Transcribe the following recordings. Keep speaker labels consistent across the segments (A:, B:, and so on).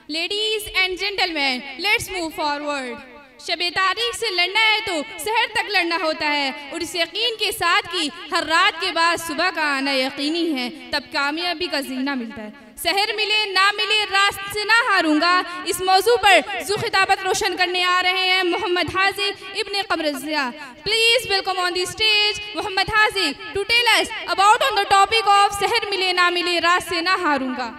A: Ladies and gentleman, let's move forward. शबे तारीख से लड़ना है तो शहर तक लड़ना होता है, और इस यकीन के साथ कि हर रात के बाद सुबह का आना यकीनी है, तब कामयाबी का जीना मिलता है। शहर मिले ना मिले रात से ना हारूंगा, इस मौजू पर जो खिताबत रोशन करने आ रहे हैं Mohammad Haziq Ibn Qamarzia. Please welcome on the stage Mohammad Haziq to tell us about on the topic of शहर मिले ना मिले रात से ना हारूंगा।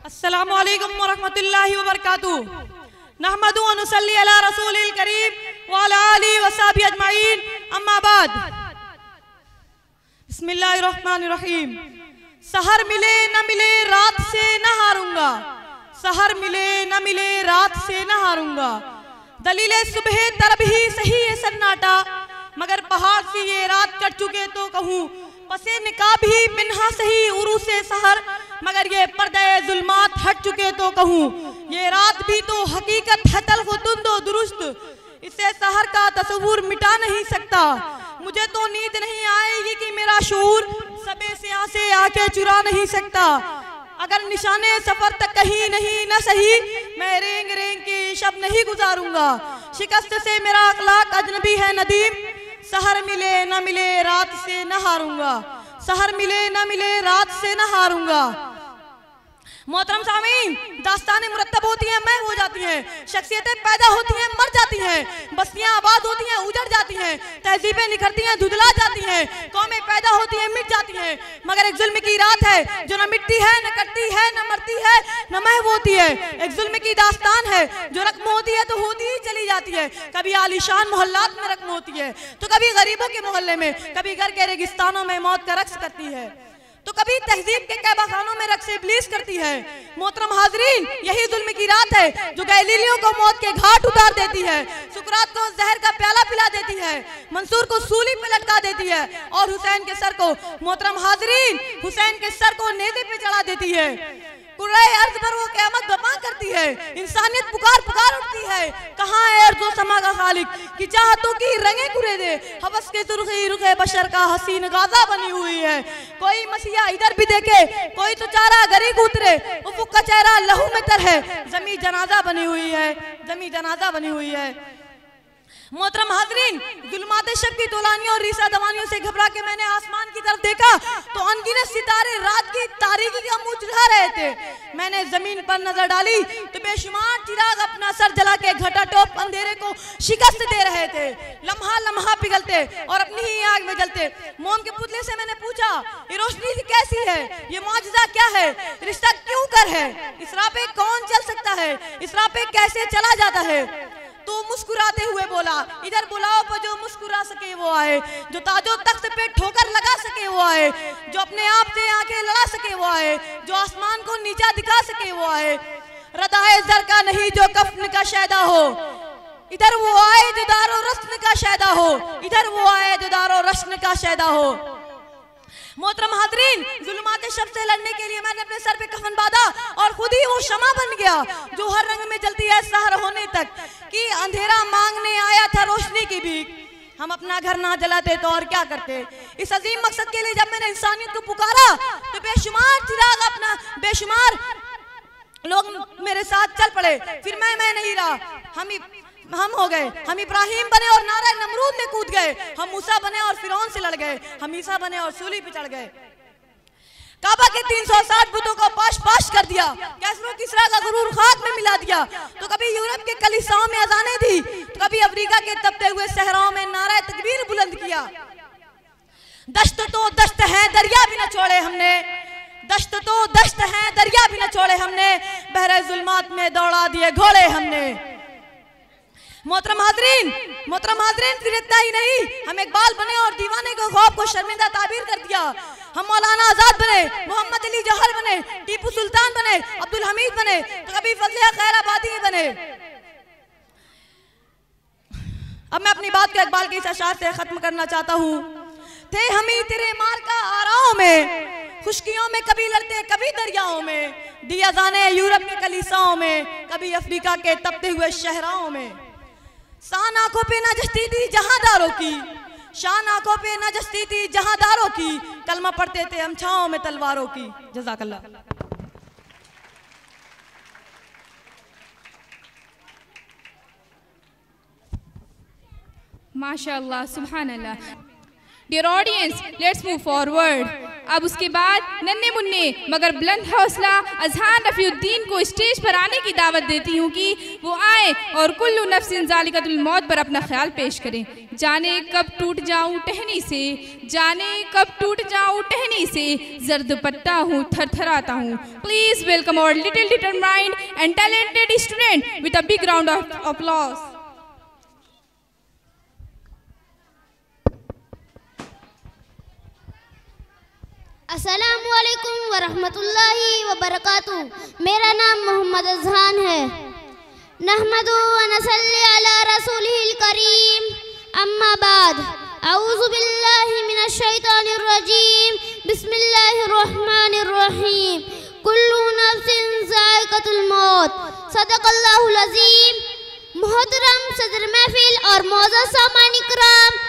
B: अस्सलामु अलैकुम व रहमतुल्लाहि व बरकातुहू। नहमदु व नुसल्ली अला रसूलिल करीम व अला आलिहि व सहबिहि अजमईन, अम्मा बाद। बिस्मिल्लाहिर रहमानिर रहीम। सहर मिले न मिले रात से न हारूंगा, सहर मिले न मिले रात से न हारूंगा। दलीले सुबह तरब ही सही है सन्नाटा, मगर पहाड़ से ये रात कट चुके तो कहूँ। पसे निकाब ही पिन्हा सही उरू से सहर, मगर ये पर्दे जुल्मात हट चुके तो कहूँ। ये रात भी तो हकीकत है तल्ख दुंदो दुरुस्त, इसे सहर का तस्वुर मिटा नहीं सकता। मुझे तो नींद नहीं आएगी कि मेरा शऊर सबे से आके चुरा नहीं सकता। अगर निशाने सफर तक कहीं नहीं न सही, मैं रेंग रेंग के शब नहीं गुजारूंगा। शिकस्त से मेरा अखलाक अजनबी है नदीम, सहर मिले न मिले रात से न हारूंगा, सहर मिले न मिले रात से न हारूंगा। मोहतरम सामीन, दास्तानें मुरत्तब होती हैं, मैं हो जाती हैं, शख्सियतें पैदा होती हैं, मर जाती हैं, बस्तियां आबाद होती हैं, उजड़ जाती हैं, तहजीबें निखरती हैं, धुधला जाती हैं, कौमें पैदा होती हैं, मिट जाती हैं, मगर एक जुल्म की रात है जो न मिटती है, न कटती है, न मरती है, न महव होती है। एक जुल्म की दास्तान है जो रकम होती है तो होती ही चली जाती है। कभी आलीशान मोहल्लात में रकम होती है, तो कभी गरीबों के मोहल्ले में, कभी घर के रेगिस्तानों में मौत का रक्स करती है, तो कभी तहजीब के कहबाखानों में रक्स इब्लीस करती है। मोहतरम हाजरीन, यही जुल्म की रात है जो गैलीलियों को मौत के घाट उतार देती है, सुकरात को जहर का प्याला पिला देती है, मंसूर को सूली पे लटका देती है, और हुसैन के सर को, मोहतरम हाजरीन, हुसैन के सर को नेज़े पे चढ़ा देती है। कुर्रे अर्ज़ पर वो क़यामत बर्पा करती है, इंसानियत पुकार पुकार उठती है, कहाँ है अर्ज़ो समा का खालिक कि चाहतों की रंगे कुरे दे। हवस के सुर्खी रुखे बशर का हसीन गाजा बनी हुई है। कोई मसीहा इधर भी देखे, कोई तो चारा गरीब उतरे, उफ़ुक़ का चेहरा लहू में तर है, ज़मी जनाजा बनी हुई है, ज़मी जनाजा बनी हुई है। मोहतरम हाजरीन, जुल्मात शब की तोलानियों और रीसा दवानियों से घबरा के मैंने आसमान की तरफ देखा तो अनगिनत सितारे रात की तारीकी का मुंह चढ़ा रहे थे। मैंने जमीन पर नजर डाली तो बेशुमार चिराग अपना सर जला के घटाटोप अंधेरे को शिकस्त दे रहे थे, लम्हा लम्हा पिघलते और अपनी ही आग में जलते। मोम के पुतले से मैंने पूछा, ये रोशनी कैसी है, ये मौजज़ा क्या है, रिश्ता क्यों कर है, इस राह पे कौन चल सकता है, इस राह पे कैसे चला जाता है। तो मुस्कुराते हुए बोला, इधर बुलाओ पर जो मुस्कुरा सके वो आए, जो ताजो तख्त पे ठोकर लगा सके वो आए, जो अपने आप से आके लड़ा सके वो आए, जो आसमान को नीचा दिखा सके वो आए। रदाए ज़र का नहीं जो कफ़न का शैदा हो, इधर वो आए जो दारो रस्म का शैदा हो, इधर वो आए जो दारो रस्म का शैदा हो। मोहतरम हाजरीन, जुल्मात शब से लड़ने के लिए मैंने अपने सर पे कफन बांधा और खुद ही वो शमा बन गया जो हर रंग में जलती है सहर होने तक, कि अंधेरा मांगने आया था रोशनी की भीख। हम अपना घर ना जलाते तो और क्या करते। इस अजीम मकसद के लिए जब मैंने इंसानियत को पुकारा तो बेशुमार चिराग अपना, बेशुमार लोग मेरे साथ चल पड़े। फिर मैं नहीं रहा, हम हो गए, हम इब्राहिम बने और नारा नमरूद में कूद गए, हम मूसा बने और फिरौन से लड़ गए, हम ईसा बने और सूली पे चढ़ गए। काबा के 360 बुतों को पाश पाश कर दिया, कैसरो किसरा का गुरूर खाक में मिला दिया। तो कभी यूरोप के कलीसियाओं में अजानें दी, तो कभी अफ्रीका के तपते हुए सहराओं में नारा तकबीर बुलंद किया। दश्त तो दश्त है दरिया भी न छोड़े हमने, दश्त तो दश्त है दरिया भी न छोड़े हमने, बहरे जुल्मात में दौड़ा दिए घोड़े हमने। मोहतरम हाजरीन, फिर इतना ही नहीं, हम इकबाल बने और दीवाने को ख्वाब को शर्मिंदा ताबीर कर दिया। हम मौलाना आजाद बने, मोहम्मद अली जौहर बने, टीपू सुल्तान बने, अब्दुल हमीद बने, तो कभी फजले खैराबादी बने। अब मैं अपनी बात को इकबाल के इस अशार से खत्म करना चाहता हूँ। थे हम ही तेरे मार का आराओं में, खुशकियों में कभी लड़ते कभी दरियाओं में, दिया जाने यूरोप के कलीसियाओं में, कभी अफ्रीका के तपते हुए शहराओं में। शान आंखों पे न जस्ती थी जहांदारों की, शान आंखों पे न जस्ती थी जहांदारों की, कलमा पढ़ते थे हम छाओं में तलवारों की। जज़ाकल्लाह।
A: माशाअल्लाह, सुभान अल्लाह। Dear audience, let's move forward. अब उसके बाद नन्हे मुन्ने मगर बुलंद हौसला अजहान रफ़ीउद्दीन को स्टेज पर आने की दावत देती हूँ कि वो आए और कुल्लू नफ्सिन ज़ालिक़तुल मौत पर अपना ख्याल पेश करें। जाने कब टूट जाऊँ टहनी से, जाने कब टूट जाऊँ टहनी से, जर्द पट्टा हूँ थरथराता हूँ। Please welcome our little determined and talented student with a big round of applause.
C: अस्सलामुअलैकुम वरहमतुल्लाहि वबरकातुहू। मेरा नाम मोहम्मद अजहान है। नहमदु व नसल्ली अला रसूलिहिल करीम, अम्मा बाद। अऊज़ु बिल्लाहि मिनश शैतानिर रजीम, बिस्मिल्लाहिर रहमानिर रहीम। कुल्लू नफ्सिन ज़ाइक़तुल मौत, सदक़ल्लाहुल अज़ीम। मोहतरम सदर महफिल और मौजूद सामाईन इकराम,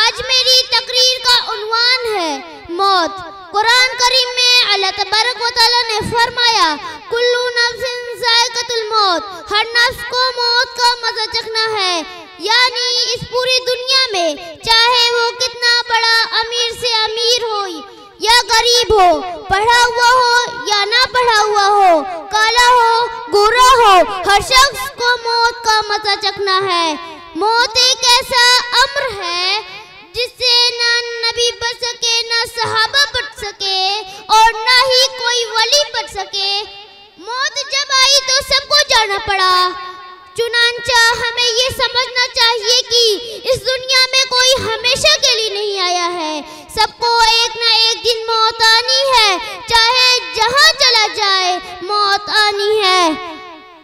C: आज मेरी तकरीर का उन्वान है मौत। कुरान करीम में अल्लाह तबारक व तआला ने फरमाया, कुल्लू नफ्सिन ज़ाइक़तुल मौत, हर नफ्स को मौत का मजा चखना है। यानी इस पूरी दुनिया में चाहे वो कितना बड़ा अमीर से अमीर हो या गरीब हो, पढ़ा हुआ हो या ना पढ़ा हुआ हो, काला हो गोरा हो, हर शख्स को मौत का मजा चखना है। मौत एक ऐसा अम्र है जिससे ना नबी बच सके, ना सहाबा बच सके और ना ही कोई वली बच सके। मौत जब आई तो सबको जाना पड़ा। चुनांचा हमें ये समझना चाहिए कि इस दुनिया में कोई हमेशा के लिए नहीं आया है। सबको एक ना एक दिन मौत आनी है, चाहे जहाँ चला जाए मौत आनी है।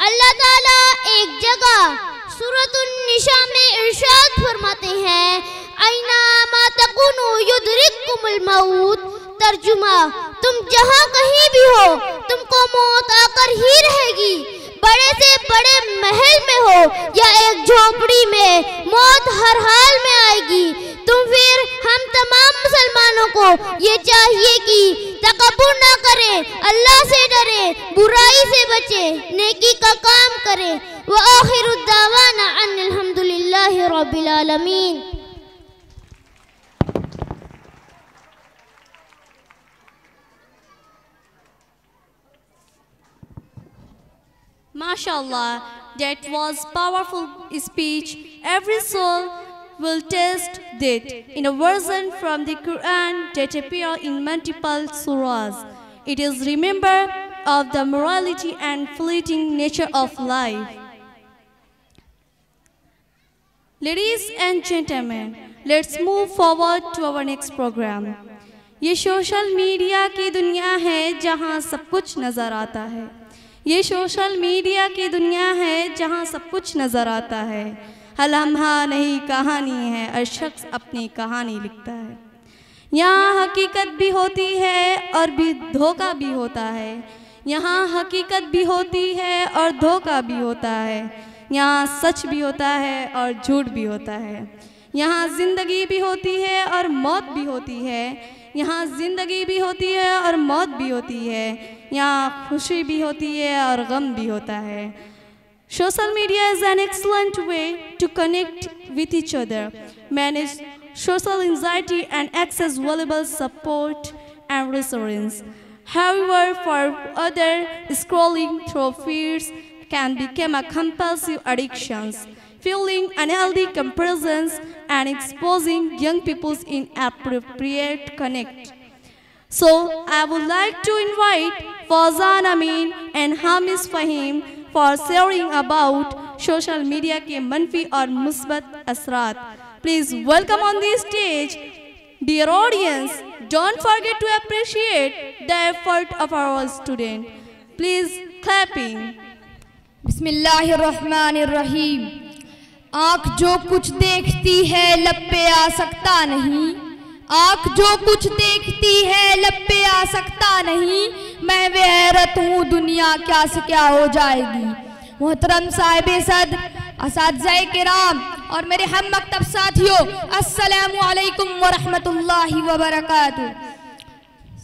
C: अल्लाह ताला एक जगह सूरतुन निसा में इरशाद फरमाते हैं, ऐना मा तकुनु युदरिकुमुल मौत। तर्जुमा, तुम जहाँ कहीं भी हो तुमको मौत आकर ही रहेगी। बड़े से बड़े महल में हो या एक झोपड़ी में, मौत हर हाल में आएगी। तुम फिर हम तमाम मुसलमानों को ये चाहिए कि तकब्बुर ना करें, अल्लाह से डरे, बुराई से बचे, नेकी का काम करें। व आखिरु दावाना अनिल हम्दुलिल्लाहि रब्बिल आलमीन।
D: MashaAllah, that was powerful speech. Every soul will taste that in a version from the Quran that appear in multiple surahs. It is remember of the morality and fleeting nature of life. Ladies and gentlemen, let's move forward to our next program. ये social media की दुनिया है जहाँ सब कुछ नज़र आता है। ये सोशल मीडिया की दुनिया है जहाँ सब कुछ नज़र आता है। हर लम्हा नहीं कहानी है, हर शख्स अपनी कहानी लिखता है। यहाँ हकीकत भी होती है और भी धोखा भी होता है। यहाँ हकीकत भी होती है और धोखा भी होता है। यहाँ सच भी होता है और झूठ भी होता है। यहाँ ज़िंदगी भी होती है और मौत भी होती है। यहाँ ज़िंदगी भी होती है और मौत भी होती है। यहाँ खुशी भी होती है और गम भी होता है। Social media is an excellent way to connect with each other, manage social anxiety and access valuable support and reassurance. However, for others, scrolling through feeds can become a compulsive addiction, fueling unhealthy comparisons and exposing young people in inappropriate connect. So, I would like to invite Fauzan Amin and Hamis Fahim for sharing about social media के मनफी और मुस्बत असरात. Please welcome on the stage, dear audience. Don't forget to appreciate the effort of our student. Please clapping.
E: बिस्मिल्लाहिर्रहमानिर्रहीम। आँख जो कुछ देखती है लब पे आ सकता नहीं, आँख जो कुछ देखती है लब पे आ सकता नहीं। मैं बेहरत हूँ दुनिया क्या से क्या हो जाएगी। मोहतरम साहिब सद, असातिज़ाए किराम और मेरे हम मकतब साथियों, अस्सलामु अलैकुम व रहमतुल्लाहि व बरकातुहू।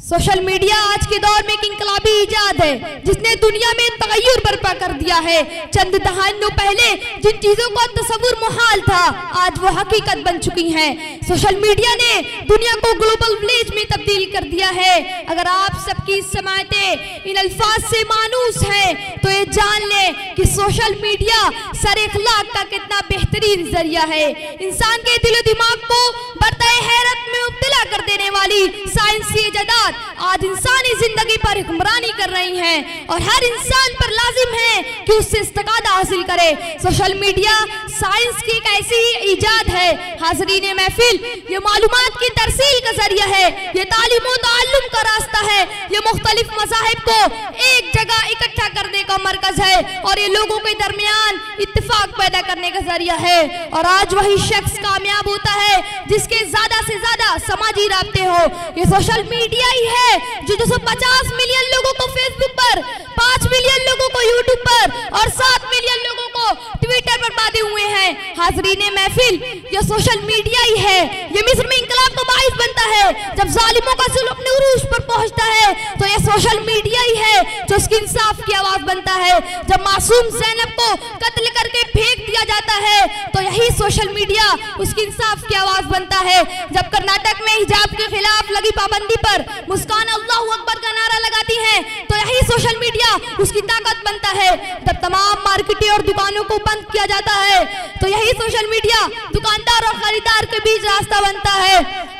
E: सोशल मीडिया आज के दौर में एक इंकलाबी इजाद है जिसने दुनिया में तगय्युर बर्पा कर दिया है। चंद दहाइयों पहले जिन चीजों का तस्वुर मुहाल था आज वो हकीकत बन चुकी हैं। सोशल मीडिया ने दुनिया को ग्लोबल विलेज में तब्दील कर दिया है। अगर आप सबकी समायतें इन अल्फाज से मानूस हैं तो ये जान ले कि सोशल मीडिया सर इखलाक का कितना बेहतरीन जरिया है। इंसान के दिलो दिमाग को बरताए हैरत में मुब्तला कर देने वाली साइंसी इजादात आज इंसानी जिंदगी पर हुक्मरानी कर रही हैं और हर इंसान पर लाजिम है कि उससे इस्तिफादा हासिल करे। सोशल मीडिया साइंस की एक ऐसी इजाद है हाज़रीन महफिल, ये मालूमात की तरसील का जरिया है, ये तालीम व ताल्लुम का रास्ता है, ये मुख्तलिफ मज़ाहिब को एक जगह इकट्ठा करने का मरकज है और ये लोगों के दरमियान इत्तिफाक पैदा करने का जरिया है। और आज वही शख्स कामयाब होता है जिसके ज्यादा से ज्यादा समाजी राब्ते हो। ये सोशल मीडिया ही है जो 250 मिलियन लोगों को फेसबुक पर, 5 मिलियन लोगों को यूट्यूब पर और 7 मिलियन लोगों को ट्विटर पर बांधे हुए हैं। हाज़रीन महफिल, ये सोशल मीडिया ही है, ये मिस्र में इंकलाब का बाइस बनता है। जब जालिमों का जुल्म अपने उरूज पर पहुंचता है तो ये सोशल मीडिया ही है जो उसकी इंसाफ की आवाज बनता है। जब मासूम ज़ैनब को कत्ल करके फेंक दिया जाता है तो यही सोशल मीडिया उसकी इंसाफ की आवाज बनता है। जब कर्नाटक में हिजाब के खिलाफ लगी पाबंदी पर मुस्कान अल्लाहू अकबर का नारा लगाती है तो यही सोशल मीडिया उसकी ताकत बनता है। जब तमाम मार्केटें और दुकानों को बंद किया जाता है तो यही सोशल मीडिया दुकानदार और खरीदार के बीच रास्ता बनता है।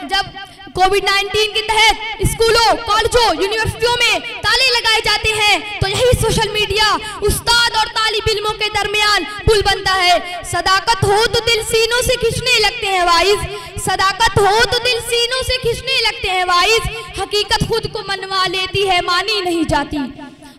E: जब कोविड-19 के तहत स्कूलों, कॉलेजों, यूनिवर्सिटियों में ताले लगाए जाते हैं तो यही सोशल मीडिया उस्ताद और तालिब इल्मों के दरमियान पुल बनता है। सदाकत हो तो दिल सीनों से खिंचने लगते हैं वाइज, सदाकत हो तो दिल सीनों से खिंचने लगते हैं वाइज, हकीकत खुद को मनवा लेती है, मानी नहीं जाती।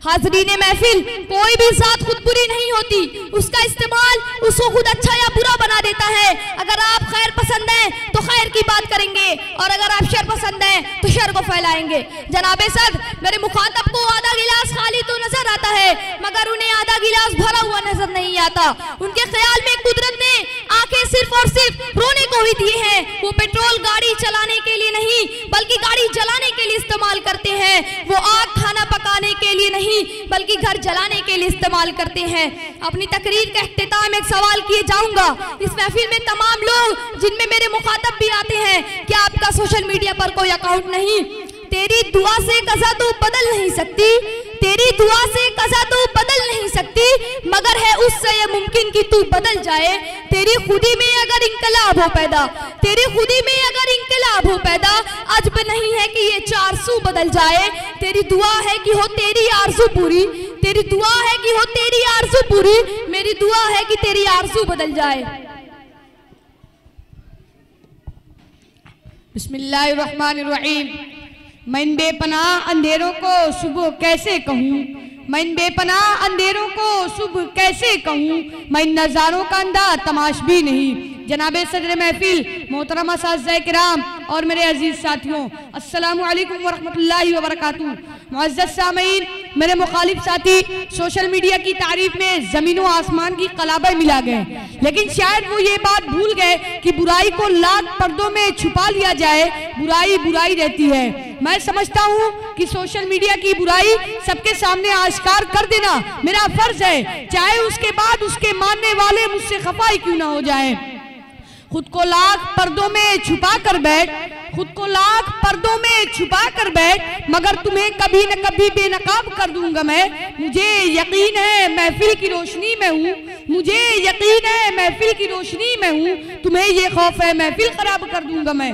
E: हाज़रीन महफिल, कोई भी जात खुद बुरी नहीं होती, उसका इस्तेमाल उसको खुद अच्छा या बुरा बना देता है। अगर आप खैर पसंद हैं तो खैर की बात करेंगे और अगर आप शर पसंद हैं तो शर को फैलाएंगे। जनाबे सद, मेरे मुखातब को आधा गिलास खाली तो नजर आता है मगर उन्हें आधा गिलास भरा हुआ नजर नहीं आता। उनके ख्याल में कुदरत ने आंखें सिर्फ और सिर्फ रोने को ही दी हैं। वो पेट्रोल गाड़ी चलाने के लिए नहीं बल्कि गाड़ी जलाने के लिए इस्तेमाल करते हैं। वो आग खाना पकाने के लिए नहीं बल्कि घर जलाने के लिए इस्तेमाल करते हैं। अपनी तकरीर का इख्तिताम एक सवाल किए जाऊंगा। इस महफिल में तमाम लोग जिनमें मेरे मुखातब भी आते हैं, क्या आपका सोशल मीडिया पर कोई अकाउंट नहीं? तेरी दुआ से कज़ा तो बदल नहीं सकती, तेरी दुआ से कज़ा तो बदल नहीं सकती, मगर है उससे ये मुमकिन कि तू बदल जाए। तेरी खुदी में अगर इंकलाब हो पैदा, तेरी खुदी में अगर इंकलाब हो पैदा, अजब नहीं है कि ये 400 बदल जाए। तेरी दुआ है कि हो तेरी आरज़ू पूरी, तेरी दुआ है कि हो तेरी आरज़ू पूरी, मेरी दुआ है कि तेरी आरज़ू बदल जाए।
F: बिस्मिल्लाहिर्रहमानिर्रहीम। मैं इन बेपनाह अंधेरों को सुबह कैसे कहूँ, मैं इन बेपनाह अंधेरों को सुबह कैसे कहूँ, मैं इन नज़ारों का अंधा तमाशबी नहीं। जनाबे सदर महफिल, मोहतरम असातिज़ाए किराम और मेरे अजीज़ साथियों, अस्सलामु अलैकुम वरहमतुल्लाहि वबरकातुहू। मुअज़्ज़ज़ सामीन, मेरे मुखालिफ साथी सोशल मीडिया की तारीफ में ज़मीन व आसमान की कलाबे मिला गए, लेकिन शायद वो ये बात भूल गए कि बुराई को लाख पर्दों में छुपा लिया जाए, बुराई बुराई रहती है। मैं समझता हूँ कि सोशल मीडिया की बुराई सबके सामने आश्कार कर देना मेरा फर्ज है, चाहे उसके बाद उसके मानने वाले मुझसे खफा ही क्यों ना हो जाए। खुद को लाख पर्दों में छुपा कर बैठ, खुद को लाख पर्दों में छुपा कर बैठ, मगर तुम्हें कभी न कभी बेनकाब कर दूंगा मैं। मुझे यकीन है महफिल की रोशनी में हूँ, मुझे यकीन है महफिल की रोशनी में हूँ, तुम्हें ये खौफ है महफिल खराब कर दूंगा मैं।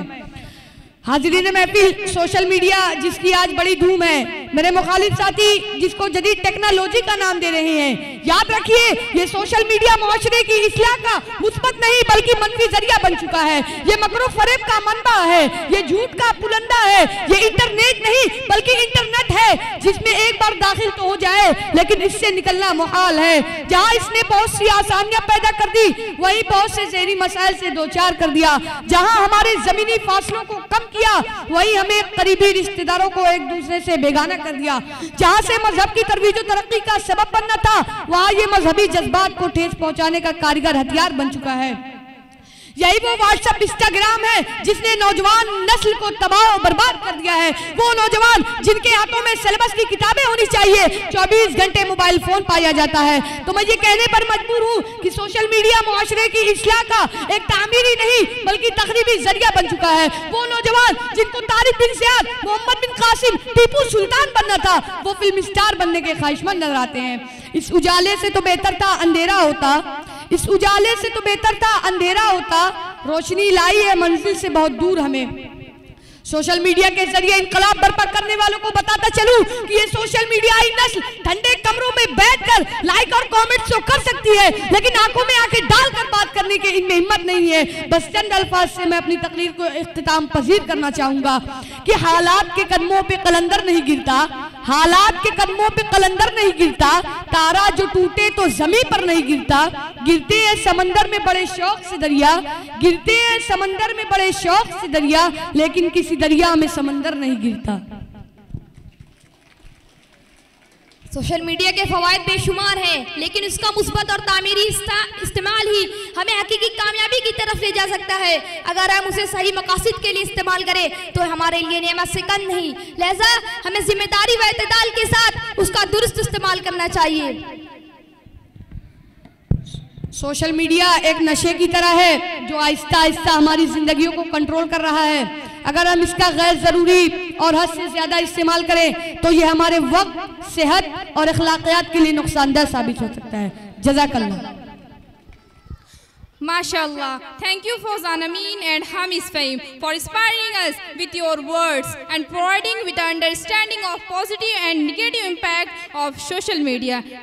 F: हाज़रीन महफिल, सोशल मीडिया जिसकी आज बड़ी धूम है, मेरे मुखालिफ साथी जिसको जदीद टेक्नोलॉजी का नाम दे रहे हैं, याद रखिए ये सोशल मीडिया मुआशरे की इस्लाह का मुस्बत नहीं बल्कि मनफी जरिया बन चुका है। ये मकरो फरेब का मनबा है, ये झूठ का पुलंदा है, ये इंटरनेट नहीं बल्कि इंटरनेट है जिसमें एक बार दाखिल तो हो जाए लेकिन इससे निकलना मुहाल है। जहाँ इसने बहुत सी आसानियां पैदा कर दी वही बहुत से ज़हरी मसाइल से दो चार कर दिया। जहाँ हमारे जमीनी फासलों को कम किया वही हमें करीबी रिश्तेदारों को एक दूसरे से बेगाना कर दिया। जहां से मजहब की तरवीज और तरक्की का सबब बनना था वहां ये मजहबी जज्बात को ठेस पहुंचाने का कारगर हथियार बन चुका है। यही वो व्हाट्सएप इंस्टाग्राम है जिसने नौजवान नस्ल को तबाह और बर्बाद कर दिया है। वो नौजवान जिनके हाथों में सिलेबस की किताबें होनी चाहिए, 24 घंटे मोबाइल फोन पाया जाता है। तो मैं ये कहने पर मजबूर हूँ कि सोशल मीडिया मुआशरे की इस्लाह का एक तामीरी नहीं बल्कि तखरीबी जरिया बन चुका है। वो नौजवान जिनको तारिक बिन ज़ियाद, मोहम्मद बिन कासिम, टीपू सुल्तान बनना था, वो फिल्म स्टार बनने के ख्वाहिशमंद नजर आते हैं। इस उजाले से तो बेहतर था अंधेरा होता, इस उजाले से तो बेहतर था अंधेरा होता, रोशनी लाई है मंजिल से बहुत दूर हमें। सोशल मीडिया के जरिए इनकलाब बर्पा करने वालों को बताता चलूं कि ये सोशल मीडिया ही नस्ल ठंडे कमरों में बैठकर लाइक और कमेंट्स तो कर सकती है, लेकिन आंखों में आंखें डालकर बात करने की इनमें हिम्मत नहीं है। बस चंद अल्फाज से मैं अपनी तकरीर को इख्तिताम पजीर करना चाहूंगा कि हालात के कदमों पे कलंदर नहीं गिरता, हालात के कदमों पे कलंदर नहीं गिरता, तारा जो टूटे तो जमीन पर नहीं गिरता। गिरते हैं समंदर में बड़े शौक से दरिया, गिरते हैं समंदर में बड़े शौक से दरिया, लेकिन किसी दरिया में समंदर नहीं गिरता।
E: सोशल मीडिया के फवायद बेशुमार हैं, लेकिन उसका मुस्बत और तामीरी इस्तेमाल ही हमें हकीकी कामयाबी की तरफ ले जा सकता है। अगर हम उसे सही मकासद के लिए इस्तेमाल करें तो हमारे लिए नेमत से कम नहीं, लिहाजा हमें जिम्मेदारी व इत्तेदाल के साथ उसका दुरुस्त इस्तेमाल करना चाहिए।
F: सोशल मीडिया एक नशे की तरह है जो आहिस्ता आहिस्ता हमारी जिंदगियों को कंट्रोल कर रहा है। अगर हम इसका गैर ज़रूरी और हद से ज़्यादा इस्तेमाल करें तो ये हमारे वक्त, सेहत और अखलाकियात के लिए नुकसानदेह साबित हो सकता है। जज़ाकल्लाह।
A: MashaAllah. Thank you Fauzan Amin and Hamis Fahim for inspiring us with your words and providing with the understanding of positive and negative impact of social media.